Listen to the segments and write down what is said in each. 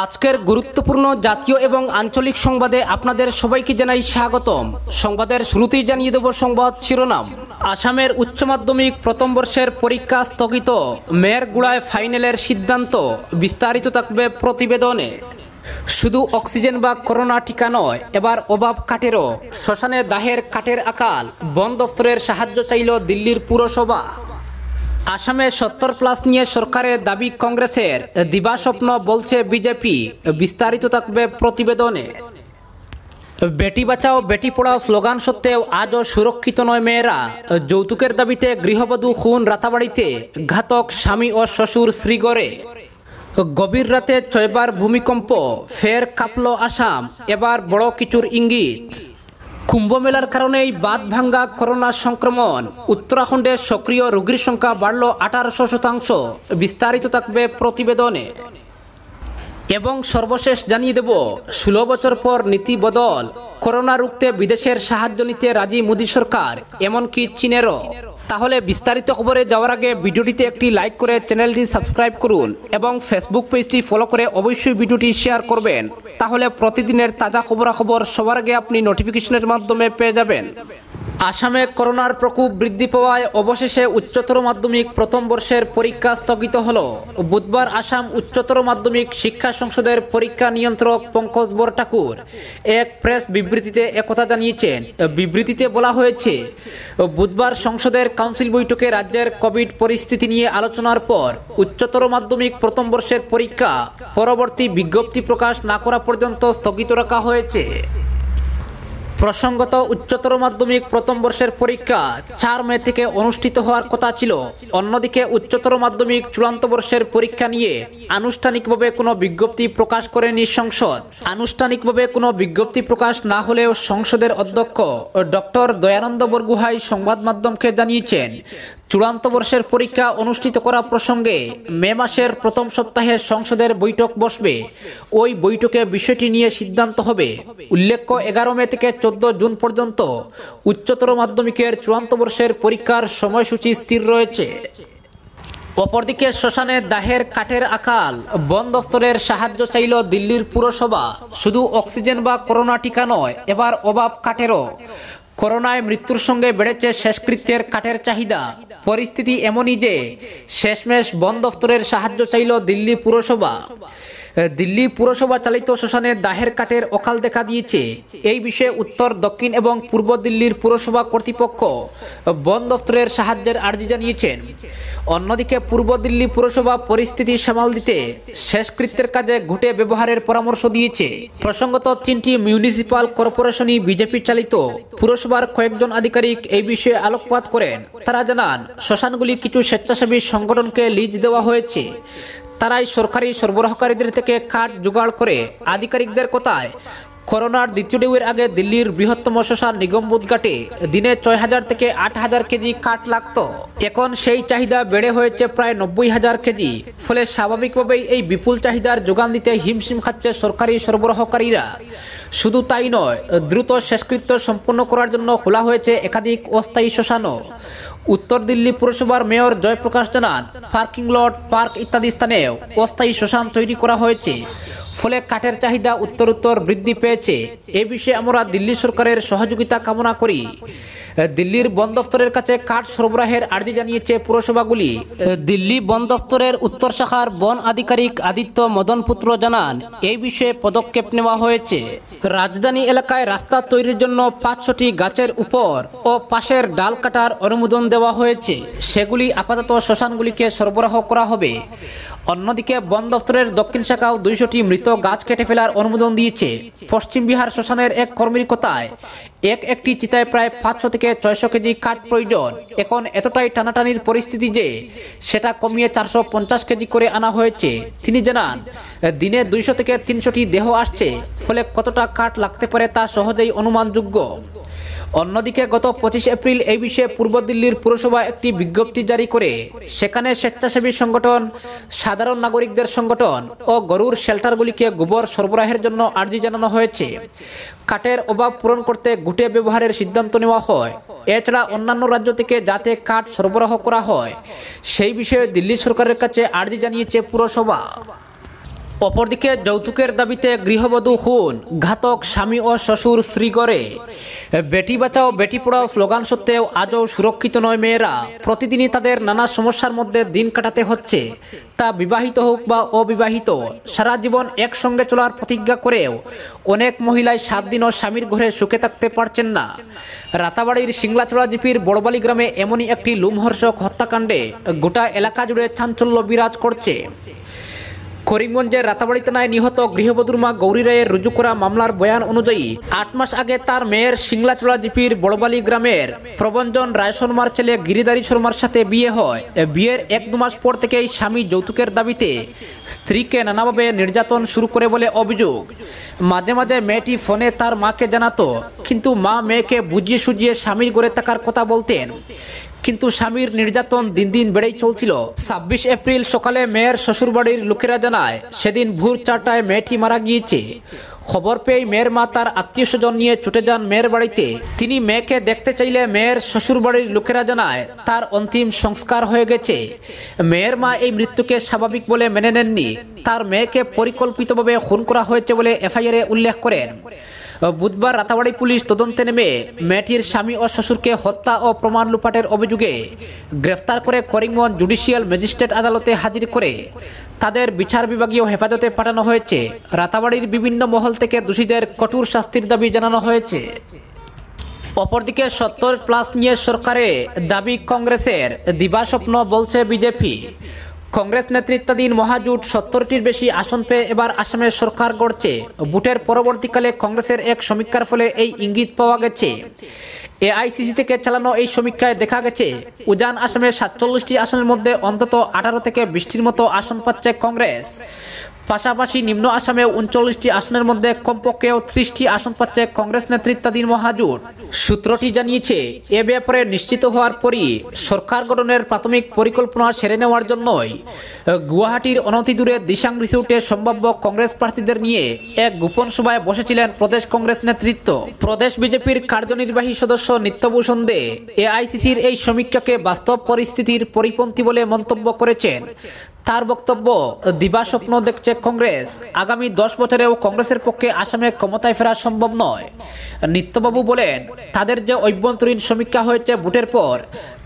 আজকের গুরুত্বপূর্ণ জাতীয় এবং আঞ্চলিক সংবাদে আপনাদের সবাইকে জানাই স্বাগতম। সংবাদের শুরুতেই জানিয়ে দেব সংবাদ শিরোনাম। আসামের উচ্চ মাধ্যমিক প্রথম বর্ষের পরীক্ষা স্থগিত, মেয়েরগুড়ায় ফাইনালের সিদ্ধান্ত। বিস্তারিত থাকবে প্রতিবেদনে। শুধু অক্সিজেন বা করোনা টিকা নয়, এবার অভাব কাঠেরও। শ্মশানে দাহের কাঠের আকাল, বন দফতরের সাহায্য চাইল দিল্লির পুরসভা। আসামে 70+ নিয়ে সরকারের দাবি কংগ্রেসের, দিবাস্বপ্ন বলছে বিজেপি। বিস্তারিত থাকবে প্রতিবেদনে। বেটি বাঁচাও বেটি পড়াও স্লোগান সত্ত্বেও আজও সুরক্ষিত নয় মেয়েরা। যৌতুকের দাবিতে গৃহবধূ খুন রাতাবাড়িতে, ঘাতক স্বামী ও শ্বশুর শ্রীগড়ে। গভীর রাতে 6বার ভূমিকম্প, ফের কাঁপল আসাম, এবার বড় কিছুর ইঙ্গিত। কুম্ভমেলার কারণেই বাঁধ ভাঙ্গা করোনা সংক্রমণ, উত্তরাখণ্ডে সক্রিয় রোগীর সংখ্যা বাড়ল 1800%। বিস্তারিত থাকবে প্রতিবেদনে। এবং সর্বশেষ জানিয়ে দেব 16 বছর পর নীতি বদল, করোনা রুখতে বিদেশের সাহায্য নিতে রাজি মোদী সরকার, এমনকি চীনেরও। তাহলে বিস্তারিত খবরে যাওয়ার আগে ভিডিওটিতে একটি লাইক করে চ্যানেলটি সাবস্ক্রাইব করুন এবং ফেসবুক পেজটি ফলো করে অবশ্যই ভিডিওটি শেয়ার করবেন। তাহলে প্রতিদিনের তাজা খবরাখবর সবার আগে আপনি নোটিফিকেশনের মাধ্যমে পেয়ে যাবেন। আসামে করোনার প্রকোপ বৃদ্ধি পাওয়ায় অবশেষে উচ্চতর মাধ্যমিক প্রথম বর্ষের পরীক্ষা স্থগিত হল। বুধবার আসাম উচ্চতর মাধ্যমিক শিক্ষা সংসদের পরীক্ষা নিয়ন্ত্রক পঙ্কজ বরঠাকুর এক প্রেস বিবৃতিতে একথা জানিয়েছেন। বিবৃতিতে বলা হয়েছে, বুধবার সংসদের কাউন্সিল বৈঠকে রাজ্যের কোভিড পরিস্থিতি নিয়ে আলোচনার পর উচ্চতর মাধ্যমিক প্রথম বর্ষের পরীক্ষা পরবর্তী বিজ্ঞপ্তি প্রকাশ না করা পর্যন্ত স্থগিত রাখা হয়েছে। প্রসঙ্গত, উচ্চতর মাধ্যমিক প্রথম বর্ষের পরীক্ষা 4 মে থেকে অনুষ্ঠিত হওয়ার কথা ছিল। অন্যদিকে উচ্চতর মাধ্যমিক চূড়ান্ত বর্ষের পরীক্ষা নিয়ে আনুষ্ঠানিকভাবে কোনো বিজ্ঞপ্তি প্রকাশ করেনি সংসদ। আনুষ্ঠানিকভাবে কোনো বিজ্ঞপ্তি প্রকাশ না হলেও সংসদের অধ্যক্ষ ডক্টর দয়ানন্দ বরগুহাই সংবাদ মাধ্যমকে জানিয়েছেন, চূড়ান্ত বর্ষের পরীক্ষা অনুষ্ঠিত করা প্রসঙ্গে মে মাসের প্রথম সপ্তাহে সংসদের বৈঠক বসবে। ওই বৈঠকে বিষয়টি নিয়ে সিদ্ধান্ত হবে। উল্লেখ্য, 11 মে থেকে 14 জুন পর্যন্ত উচ্চতর মাধ্যমিকের চূড়ান্ত বর্ষের পরীক্ষার সময়সূচি স্থির রয়েছে। অপরদিকে শ্মশানে দাহের কাঠের আকাল, বন দফতরের সাহায্য চাইল দিল্লির পুরসভা। শুধু অক্সিজেন বা করোনা টিকা নয়, এবার অভাব কাঠেরও। করোনায় মৃত্যুর সঙ্গে বেড়েছে শেষকৃত্যের কাঠের চাহিদা। পরিস্থিতি এমনই যে শেষমেশ বন দফতরের সাহায্য চাইল দিল্লি পুরসভা। দিল্লি পুরসভা চালিত শ্মশানে দাহের কাঠের অকাল দেখা দিয়েছে। এই বিষয়ে উত্তর, দক্ষিণ এবং পূর্ব দিল্লির পুরসভা কর্তৃপক্ষ বন দফতরের সাহায্যের আর্জি জানিয়েছেন। অন্যদিকে পূর্ব দিল্লি পুরসভা পরিস্থিতি সামাল দিতে শেষকৃত্যের কাজে ঘুঁটে ব্যবহারের পরামর্শ দিয়েছে। প্রসঙ্গত, 3টি মিউনিসিপাল কর্পোরেশনই বিজেপি চালিত। পুরসভার কয়েকজন আধিকারিক এই বিষয়ে আলোকপাত করেন। তারা জানান, শ্মশানগুলি কিছু স্বেচ্ছাসেবী সংগঠনকে লিজ দেওয়া হয়েছে। তারাই সরকারি সরবরাহকারীদের থেকে কাঠ জোগাড় করে। আধিকারিকদের কথায়, করোনার দ্বিতীয় ঢেউয়ের আগে দিল্লির বৃহত্তম শ্মশান নিগমবোধ ঘাটে দিনে 6000 থেকে 8000 কেজি কাঠ লাগত। এখন সেই চাহিদা বেড়ে হয়েছে প্রায় 90,000 কেজি। ফলে স্বাভাবিকভাবেই এই বিপুল চাহিদার যোগান দিতে হিমশিম খাচ্ছে সরকারি সরবরাহকারীরা। শুধু তাই নয়, দ্রুত শেষকৃত্য সম্পন্ন করার জন্য খোলা হয়েছে একাধিক অস্থায়ী শ্মশানও। উত্তর দিল্লি পুরসভার মেয়র জয়প্রকাশ জানান, পার্কিং লট, পার্ক ইত্যাদি স্থানেও অস্থায়ী শ্মশান তৈরি করা হয়েছে। ফলে কাঠের চাহিদা উত্তরোত্তর বৃদ্ধি পেয়েছে। এ বিষয়ে আমরা দিল্লি সরকারের সহযোগিতা কামনা করি। দিল্লির বন দফতরের কাছে কাঠ সরবরাহের আর্জি জানিয়েছে পুরসভাগুলি। দিল্লি বন দফতরের উত্তর শাখার বন আধিকারিক আদিত্য মদনপুত্র জানান, এই বিষয়ে পদক্ষেপ নেওয়া হয়েছে। রাজধানী এলাকায় রাস্তা তৈরির জন্য 500টি গাছের উপর ও পাশের ডাল কাটার অনুমোদন দেওয়া হয়েছে। সেগুলি আপাতত শ্মশানগুলিকে সরবরাহ করা হবে। অন্যদিকে বন দফতরের দক্ষিণ শাখাও 200টি মৃত গাছ কেটে ফেলার অনুমোদন দিয়েছে। পশ্চিম বিহার শ্মশানের এক কর্মীর কথায়, একটি চিতায় প্রায় 500 থেকে 600 কেজি কাঠ প্রয়োজন। এখন এতটাই টানাটানির পরিস্থিতি যে সেটা কমিয়ে 450 কেজি করে আনা হয়েছে। তিনি জানান, দিনে 200 থেকে 300টি দেহ আসছে। ফলে কতটা কাঠ লাগতে পারে তা সহজেই অনুমানযোগ্য। অন্যদিকে গত 25 এপ্রিল এই বিষয়ে পূর্ব দিল্লির পুরসভা একটি বিজ্ঞপ্তি জারি করে সেখানে স্বেচ্ছাসেবী সংগঠন, সাধারণ নাগরিকদের সংগঠন ও গরুর শেল্টারগুলিকে গোবর সরবরাহের জন্য আর্জি জানানো হয়েছে। কাঠের অভাব পূরণ করতে ঘুঁটে ব্যবহারের সিদ্ধান্ত নেওয়া হয়। এছাড়া অন্যান্য রাজ্য থেকে যাতে কাঠ সরবরাহ করা হয় সেই বিষয়ে দিল্লি সরকারের কাছে আর্জি জানিয়েছে পুরসভা। অপরদিকে যৌতুকের দাবিতে গৃহবধূ খুন, ঘাতক স্বামী ও শ্বশুর শ্রীগড়ে। বেটি বাঁচাও বেটি পড়াও স্লোগান সত্ত্বেও আজও সুরক্ষিত নয় মেয়েরা। প্রতিদিনই তাদের নানা সমস্যার মধ্যে দিন কাটাতে হচ্ছে, তা বিবাহিত হোক বা অবিবাহিত। সারা জীবন একসঙ্গে চলার প্রতিজ্ঞা করেও অনেক মহিলাই 7 দিনও স্বামীর ঘরে সুখে থাকতে পারছেন না। রাতাবাড়ির সিংলাচড়া জিপির বড়বালি গ্রামে এমনই একটি লোমহর্ষক হত্যাকাণ্ডে গোটা এলাকা জুড়ে চাঞ্চল্য বিরাজ করছে। করিমগঞ্জের রাতাবাড়ি থানায় নিহত গৃহবধূর মা গৌরী রায়ের রুজু করা মামলার বয়ান অনুযায়ী 8 মাস আগে তার মেয়ের সিংলাচড়া জিপির বড়বালি গ্রামের প্রবঞ্জন রায় শর্মার ছেলে গিরিধারী শর্মার সাথে বিয়ে হয়। বিয়ের 1-2 মাস পর থেকেই স্বামী যৌতুকের দাবিতে স্ত্রীকে নানাভাবে নির্যাতন শুরু করে বলে অভিযোগ। মাঝে মাঝে মেয়েটি ফোনে তার মাকে জানাতো, কিন্তু মা মেয়েকে বুঝিয়ে সুঝিয়ে স্বামীর ঘরে থাকার কথা বলতেন। কিন্তু স্বামীর নির্যাতন দিন দিন বেড়েই চলছিল। 26 এপ্রিল সকালে মেয়ের শ্বশুরবাড়ির লোকেরা জানায় সেদিন ভোর 4টায় মেয়েটি মারা গিয়েছে। খবর পেয়ে মেয়ের মা তার আত্মীয় স্বজন নিয়ে ছুটে যান মেয়ের বাড়িতে। তিনি মেয়েকে দেখতে চাইলে মেয়ের শ্বশুরবাড়ির লোকেরা জানায় তার অন্তিম সংস্কার হয়ে গেছে। মেয়ের মা এই মৃত্যুকে স্বাভাবিক বলে মেনে নেননি। তার মেয়েকে পরিকল্পিতভাবে খুন করা হয়েছে বলে এফআইআরে উল্লেখ করেন। বুধবার রাতাবাড়ি পুলিশ তদন্তে নেমে মেয়েটির স্বামী ও শ্বশুরকে হত্যা ও প্রমাণ লুপাটের অভিযোগে গ্রেফতার করে করিমগঞ্জ জুডিশিয়াল ম্যাজিস্ট্রেট আদালতে হাজির করে তাদের বিচার বিভাগীয় হেফাজতে পাঠানো হয়েছে। রাতাবাড়ির বিভিন্ন মহল থেকে দোষীদের কঠোর শাস্তির দাবি জানানো হয়েছে। অপরদিকে 70+ নিয়ে সরকারে দাবি কংগ্রেসের, দিবাস্বপ্ন বলছে বিজেপি। কংগ্রেস নেতৃত্বাধীন মহাজোট 70টির বেশি আসন পেয়ে এবার আসামে সরকার গড়ছে। ভোটের পরবর্তীকালে কংগ্রেসের এক সমীক্ষার ফলে এই ইঙ্গিত পাওয়া গেছে। এআইসিসি থেকে চালানো এই সমীক্ষায় দেখা গেছে উজান আসামে 47টি আসনের মধ্যে অন্তত 18 থেকে 20টির মতো আসন পাচ্ছে কংগ্রেস। পাশাপাশি নিম্ন আসামে 39টি আসনের মধ্যে কমপক্ষেও 30টি আসন পাচ্ছে কংগ্রেস নেতৃত্বাধীন মহাজোট। সূত্রটি জানিয়েছে, এ ব্যাপারে নিশ্চিত হওয়ার পরই সরকার গঠনের প্রাথমিক পরিকল্পনা সেরে নেওয়ার জন্যই গুয়াহাটির অনতিদূরে দিসাং রিসোর্টে সম্ভাব্য কংগ্রেস প্রার্থীদের নিয়ে এক গোপন সভায় বসেছিলেন প্রদেশ কংগ্রেস নেতৃত্ব। প্রদেশ বিজেপির কার্যনির্বাহী সদস্য নিত্যভূষণ দে এআইসিসির এই সমীক্ষাকে বাস্তব পরিস্থিতির পরিপন্থী বলে মন্তব্য করেছেন। তার বক্তব্য, দিবাস্বপ্ন দেখছে কংগ্রেস। আগামী 10 বছরেও কংগ্রেসের পক্ষে আসামে ক্ষমতায় ফেরা সম্ভব নয়। নিত্যবাবু বলেন, তাদের যে অভ্যন্তরীণ সমীক্ষা হয়েছে ভোটের পর,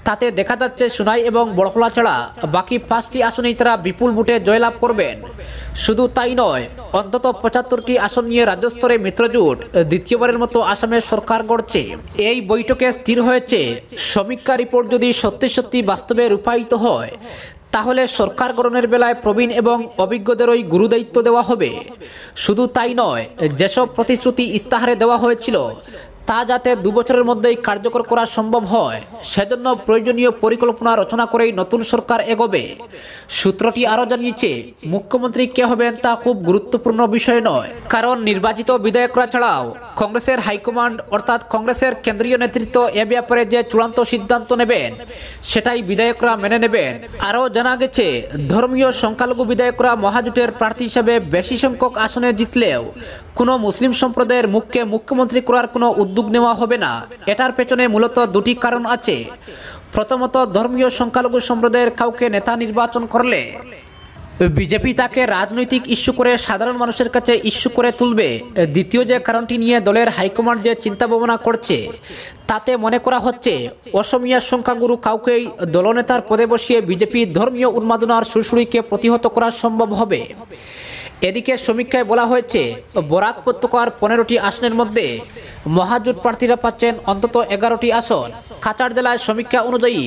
তাতে দেখা যাচ্ছে সোনাই এবং বড়খলা ছাড়া বাকি 5টি আসনেই তারা বিপুল ভোটে জয়লাভ করবেন। শুধু তাই নয়, অন্তত 75টি আসন নিয়ে রাজ্যস্তরে মিত্রজোট দ্বিতীয়বারের মতো আসামে সরকার গড়ছে। এই বৈঠকে স্থির হয়েছে সমীক্ষা রিপোর্ট যদি সত্যি সত্যি বাস্তবে রূপায়িত হয়, তাহলে সরকার গঠনের বেলায় প্রবীণ এবং অভিজ্ঞদেরই গুরুদায়িত্ব দেওয়া হবে। শুধু তাই নয়, যেসব প্রতিশ্রুতি ইস্তাহারে দেওয়া হয়েছিল তা যাতে 2 বছরের মধ্যেই কার্যকর করা সম্ভব হয়, সেজন্য প্রয়োজনীয় পরিকল্পনা রচনা করেই নতুন সরকার এগোবে। সূত্রটি আরও জানিয়েছে, মুখ্যমন্ত্রী কে হবেন তা খুব গুরুত্বপূর্ণ বিষয় নয়, কারণ নির্বাচিত বিধায়করা ছাড়াও কংগ্রেসের হাইকমান্ড অর্থাৎ কংগ্রেসের কেন্দ্রীয় নেতৃত্ব এ ব্যাপারে যে চূড়ান্ত সিদ্ধান্ত নেবেন সেটাই বিধায়করা মেনে নেবেন। আরও জানা গেছে, ধর্মীয় সংখ্যালঘু বিধায়করা মহাজোটের প্রার্থী হিসাবে বেশি সংখ্যক আসনে জিতলেও কোনো মুসলিম সম্প্রদায়ের মুখকে মুখ্যমন্ত্রী করার কোনো উদ্যোগ নেওয়া হবে না। এটার পেছনে মূলত 2টি কারণ আছে। প্রথমত, ধর্মীয় সংখ্যালঘু সম্প্রদায়ের কাউকে নেতা নির্বাচন করলে বিজেপি তাকে রাজনৈতিক ইস্যু করে সাধারণ মানুষের কাছে ইস্যু করে তুলবে। দ্বিতীয় যে কারণটি নিয়ে দলের হাইকমান্ড যে চিন্তা ভাবনা করছে, তাতে মনে করা হচ্ছে অসমীয়া সংখ্যাগুরু কাউকেই দলনেতার পদে বসিয়ে বিজেপি ধর্মীয় উন্মাদনার সুরসুরিকে প্রতিহত করা সম্ভব হবে। এদিকে সমীক্ষায় বলা হয়েছে, বরাক উপত্যকার 15টি আসনের মধ্যে মহাজোট প্রার্থীরা পাচ্ছেন অন্তত 11টি আসন। কাছাড় জেলায় সমীক্ষা অনুযায়ী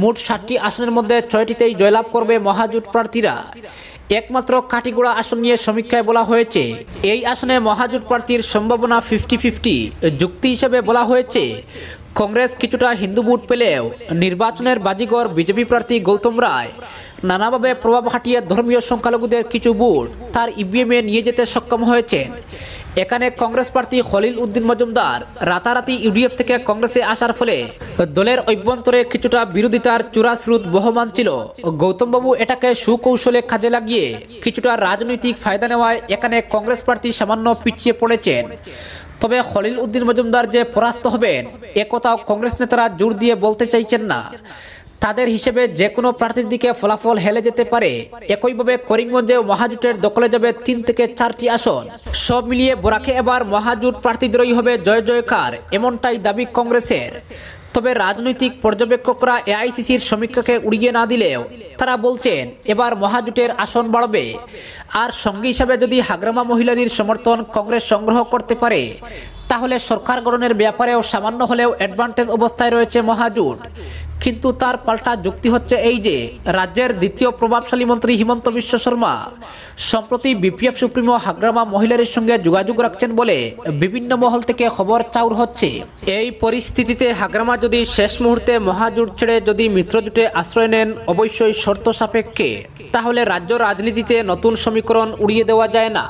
মোট 60টি আসনের মধ্যে 6টিতেই জয়লাভ করবে মহাজোট প্রার্থীরা। একমাত্র কাটিগোড়া আসন নিয়ে সমীক্ষায় বলা হয়েছে, এই আসনে মহাজোট প্রার্থীর সম্ভাবনা 50-50। যুক্তি হিসেবে বলা হয়েছে, কংগ্রেস কিছুটা হিন্দু ভোট পেলেও নির্বাচনের বাজিগর বিজেপি প্রার্থী গৌতম রায় নানাভাবে প্রভাব খাটিয়ে ধর্মীয় সংখ্যালঘুদের কিছু ভোট তার ইভিএমে নিয়ে যেতে সক্ষম হয়েছেন। এখানে কংগ্রেস প্রার্থী খলিল উদ্দিন মজুমদার রাতারাতি ইউডিএফ থেকে কংগ্রেসে আসার ফলে দলের অভ্যন্তরে কিছুটা বিরোধিতার চূড়া স্রোত বহমান ছিল। গৌতমবাবু এটাকে সুকৌশলে কাজে লাগিয়ে কিছুটা রাজনৈতিক ফায়দা নেওয়ায় এখানে কংগ্রেস প্রার্থী সামান্য পিছিয়ে পড়েছেন। তবে খলিল উদ্দিন মজুমদার যে পরাস্ত হবেন একথাও কংগ্রেস নেতারা জোর দিয়ে বলতে চাইছেন না। তাদের হিসেবে যে কোনো প্রার্থীর দিকে ফলাফল হেলে যেতে পারে। একইভাবে করিমগঞ্জে মহাজোটের দখলে যাবে 3 থেকে 4টি আসন। সব মিলিয়ে বরাকে এবার মহাজোট প্রার্থীদেরই হবে জয় জয়কার, এমনটাই দাবি কংগ্রেসের। তবে রাজনৈতিক পর্যবেক্ষকরা এআইসিসির সমীক্ষাকে উড়িয়ে না দিলেও তারা বলছেন এবার মহাজোটের আসন বাড়বে। আর সঙ্গী হিসাবে যদি হাগ্রামা মহিলারীর সমর্থন কংগ্রেস সংগ্রহ করতে পারে তাহলে সরকার গঠনের ব্যাপারেও সামান্য হলেও অ্যাডভান্টেজ অবস্থায় রয়েছে মহাজোট। কিন্তু তার পাল্টা যুক্তি হচ্ছে এই যে রাজ্যের দ্বিতীয় প্রভাবশালী মন্ত্রী হিমন্ত বিশ্ব শর্মা সম্প্রতি বিপিএফ সুপ্রিমো হাগ্রামা মহিলারীর সঙ্গে যোগাযোগ রাখছেন বলে বিভিন্ন মহল থেকে খবর চাউর হচ্ছে। এই পরিস্থিতিতে হাগ্রামা যদি শেষ মুহূর্তে মহাজোট ছেড়ে যদি মিত্রজোটে আশ্রয় নেন, অবশ্যই শর্ত সাপেক্ষে, তাহলে রাজ্য রাজনীতিতে নতুন সমীকরণ উড়িয়ে দেওয়া যায় না।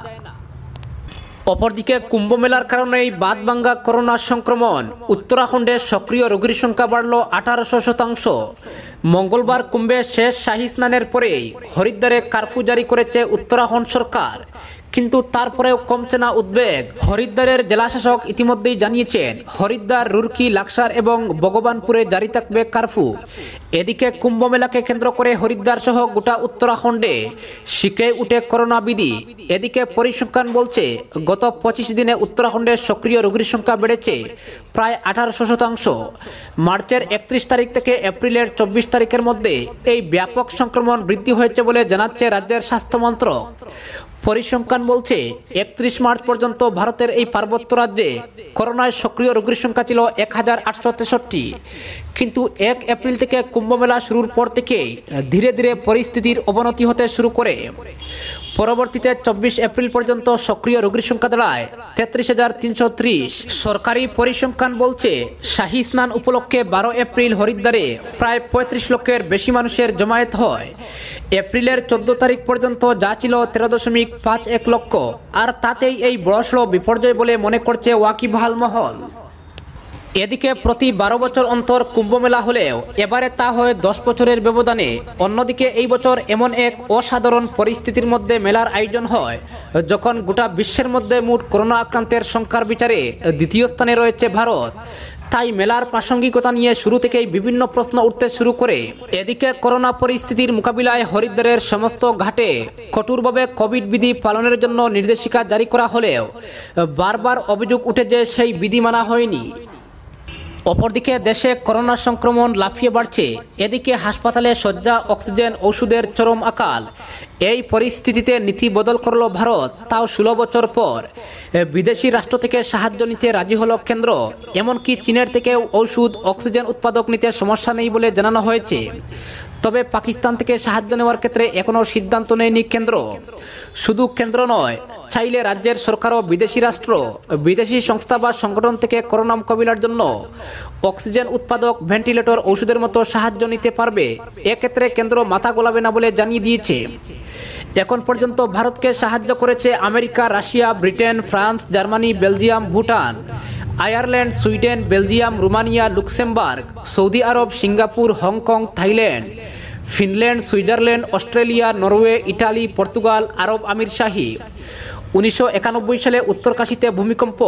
অপরদিকে কুম্ভ মেলার কারণেই বাঁধভাঙ্গা করোনা সংক্রমণ, উত্তরাখণ্ডে সক্রিয় রোগীর সংখ্যা বাড়ল 1800%। মঙ্গলবার কুম্ভে শেষ শাহী স্নানের পরেই হরিদ্বারে কারফিউ জারি করেছে উত্তরাখণ্ড সরকার, কিন্তু তারপরেও কমছে না উদ্বেগ। হরিদ্বারের জেলাশাসক ইতিমধ্যেই জানিয়েছেন হরিদ্বার, রুরকি, লাক্সার এবং ভগবানপুরে জারি থাকবে কারফিউ। এদিকে কুম্ভ মেলাকে কেন্দ্র করে হরিদ্বার সহ গোটা উত্তরাখণ্ডে শিখে উঠে করোনা বিধি। এদিকে পরিসংখ্যান বলছে গত 25 দিনে উত্তরাখণ্ডে সক্রিয় রোগীর সংখ্যা বেড়েছে প্রায় 1800%। মার্চের 31 তারিখ থেকে এপ্রিলের 24 তারিখের মধ্যে এই ব্যাপক সংক্রমণ বৃদ্ধি হয়েছে বলে জানাচ্ছে রাজ্যের স্বাস্থ্য মন্ত্রক। পরিসংখ্যান বলছে 31 মার্চ পর্যন্ত ভারতের এই পার্বত্য রাজ্যে করোনায় সক্রিয় রোগীর সংখ্যা ছিল 1863, কিন্তু 1 এপ্রিল থেকে কুম্ভ মেলা শুরুর পর থেকে ধীরে ধীরে পরিস্থিতির অবনতি হতে শুরু করে। পরবর্তীতে 24 এপ্রিল পর্যন্ত সক্রিয় রোগীর সংখ্যা দাঁড়ায় 33,330। সরকারি পরিসংখ্যান বলছে শাহী স্নান উপলক্ষে 12 এপ্রিল হরিদ্বারে প্রায় 35 লক্ষের বেশি মানুষের জমায়েত হয়। এপ্রিলের 14 তারিখ পর্যন্ত যা ছিল 13.51 লক্ষ, আর তাতেই এই বড়সড় বিপর্যয় বলে মনে করছে ওয়াকিবহাল মহল। এদিকে প্রতি 12 বছর অন্তর কুম্ভ মেলা হলেও এবারে তা হয় 10 বছরের ব্যবধানে। অন্যদিকে এই বছর এমন এক অসাধারণ পরিস্থিতির মধ্যে মেলার আয়োজন হয় যখন গোটা বিশ্বের মধ্যে মোট করোনা আক্রান্তের সংখ্যার বিচারে দ্বিতীয় স্থানে রয়েছে ভারত। তাই মেলার প্রাসঙ্গিকতা নিয়ে শুরু থেকেই বিভিন্ন প্রশ্ন উঠতে শুরু করে। এদিকে করোনা পরিস্থিতির মোকাবিলায় হরিদ্বারের সমস্ত ঘাটে কঠোরভাবে কোভিড বিধি পালনের জন্য নির্দেশিকা জারি করা হলেও বারবার অভিযোগ উঠে যে সেই বিধি মানা হয়নি। অপরদিকে দেশে করোনা সংক্রমণ লাফিয়ে বাড়ছে। এদিকে হাসপাতালে শয্যা, অক্সিজেন, ওষুধের চরম আকাল। এই পরিস্থিতিতে নীতি বদল করল ভারত, তাও 16 বছর পর। বিদেশি রাষ্ট্র থেকে সাহায্য নিতে রাজি হলো কেন্দ্র। এমনকি চীনের থেকেও ওষুধ, অক্সিজেন উৎপাদক নিতে সমস্যা নেই বলে জানানো হয়েছে। তবে পাকিস্তান থেকে সাহায্য নেওয়ার ক্ষেত্রে এখনও সিদ্ধান্ত নেয়নি কেন্দ্র। শুধু কেন্দ্র নয়, চাইলে রাজ্যের সরকারও বিদেশি রাষ্ট্র, বিদেশি সংস্থা বা সংগঠন থেকে করোনা মোকাবিলার জন্য অক্সিজেন উৎপাদক, ভেন্টিলেটর, ওষুধের মতো সাহায্য নিতে পারবে। এক্ষেত্রে কেন্দ্র মাথা গোলাবে না বলে জানিয়ে দিয়েছে। এখন পর্যন্ত ভারতকে সাহায্য করেছে America, Russia, Britain, France, Germany, Belgium, Bhutan, Ireland, Sweden, Belgium, Romania, Luxembourg, Saudi Arab, Singapore, Hong Kong, Thailand, Finland, Switzerland, Australia, Norway, Italy, Portugal, Arab আমিরশাহী। 1991 সালে উত্তরকাশীতে ভূমিকম্প,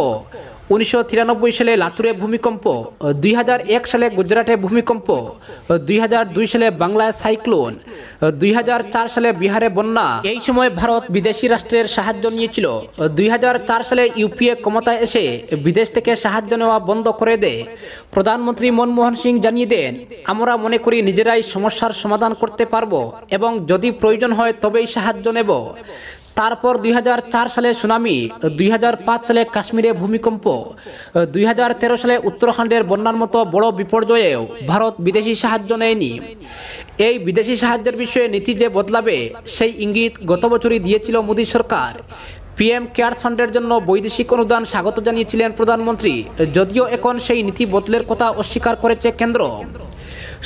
1993 সালে লাতুরে ভূমিকম্প, 2001 সালে গুজরাটে ভূমিকম্প, 2002 সালে বাংলায় সাইক্লোন, 2004 সালে বিহারে বন্যা। এই সময় ভারত বিদেশি রাষ্ট্রের সাহায্য নিয়েছিল। 2004 সালে ইউপিএ ক্ষমতায় এসে বিদেশ থেকে সাহায্য নেওয়া বন্ধ করে দেয়। প্রধানমন্ত্রী মনমোহন সিং জানিয়ে দেন, আমরা মনে করি নিজেরাই সমস্যার সমাধান করতে পারবো এবং যদি প্রয়োজন হয় তবেই সাহায্য নেব। তারপর 2004 সালে সুনামি, 2005 সালে কাশ্মীরে ভূমিকম্প, 2013 সালে উত্তরাখণ্ডের বন্যার মতো বড় বিপর্যয়েও ভারত বিদেশি সাহায্য নেয়নি। এই বিদেশি সাহায্যের বিষয়ে নীতি যে বদলাবে সেই ইঙ্গিত গত বছরই দিয়েছিল মোদী সরকার। পিএম কেয়ারস ফান্ডের জন্য বৈদেশিক অনুদান স্বাগত জানিয়েছিলেন প্রধানমন্ত্রী, যদিও এখন সেই নীতি বদলের কথা অস্বীকার করেছে কেন্দ্র।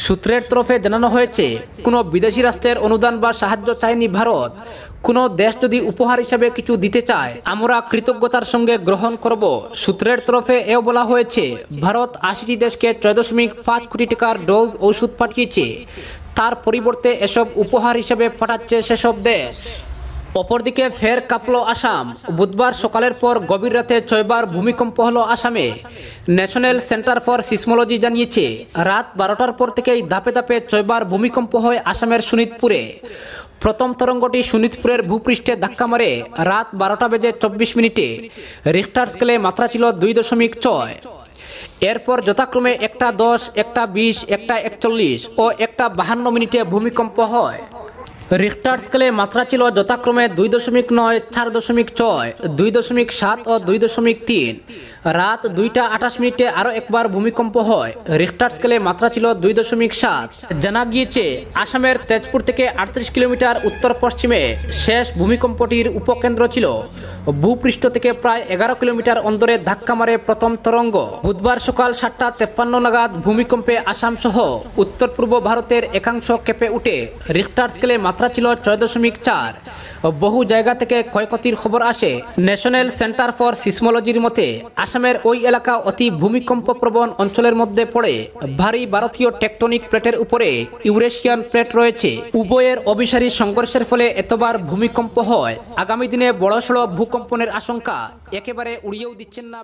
সূত্রের তরফে জানানো হয়েছে, কোনো বিদেশি রাষ্ট্রের অনুদান বা সাহায্য চায়নি ভারত। কোনো দেশ যদি উপহার হিসাবে কিছু দিতে চায়, আমরা কৃতজ্ঞতার সঙ্গে গ্রহণ করব। সূত্রের তরফে এও বলা হয়েছে, ভারত 80টি দেশকে 6.5 কোটি টাকার ডোজ ওষুধ পাঠিয়েছে। তার পরিবর্তে এসব উপহার হিসাবে পাঠাচ্ছে সেসব দেশ। অপরদিকে ফের কাঁপল আসাম। বুধবার সকালের পর গভীর রাতে 6 বার ভূমিকম্প হলো আসামে। ন্যাশনাল সেন্টার ফর সিসমোলজি জানিয়েছে, রাত 12টার পর থেকেই ধাপে ধাপে 6 বার ভূমিকম্প হয় আসামের শোণিতপুরে। প্রথম তরঙ্গটি শোণিতপুরের ভূপৃষ্ঠে ধাক্কা মারে রাত 12টা বেজে 24 মিনিটে। রিখটার স্কেলে মাত্রা ছিল 2.6। এরপর যথাক্রমে 1:10, 1:20, 1:41 ও 1:52 মিনিটে ভূমিকম্প হয়। রিখটার স্কেলে মাত্রা ছিল যথাক্রমে 2.9, 4.6, 2.7 ও 2.3। রাত 2:28 মিনিটে আরও একবার ভূমিকম্প হয়। রিখটার স্কেলে মাত্রা ছিল 2.7। জানা গিয়েছে, আসামের তেজপুর থেকে 38 কিলোমিটার উত্তর পশ্চিমে শেষ ভূমিকম্পটির উপকেন্দ্র ছিল। ভূপৃষ্ঠ থেকে প্রায় 11 কিলোমিটার অন্তরে ধাক্কা মারে প্রথম তরঙ্গ। বুধবার সকাল 7:53 নাগাদ ভূমিকম্পে আসাম সহ উত্তর পূর্ব ভারতের একাংশ কেঁপে উঠে। রিখটার স্কেলে মাত্রা ছিল 6.4। বহু জায়গা থেকে ক্ষয়ক্ষতির খবর আসে। ন্যাশনাল সেন্টার ফর সিসমোলজির মতে, আসামের ওই এলাকা অতি ভূমিকম্প প্রবণ অঞ্চলের মধ্যে পড়ে। ভারী ভারতীয় টেকটনিক প্লেটের উপরে ইউরেশিয়ান প্লেট রয়েছে। উভয়ের অভিসারী সংঘর্ষের ফলে এতবার ভূমিকম্প হয়। আগামী দিনে বড়সড় ভূকম্পনের আশঙ্কা একেবারে উড়িয়েও দিচ্ছেন না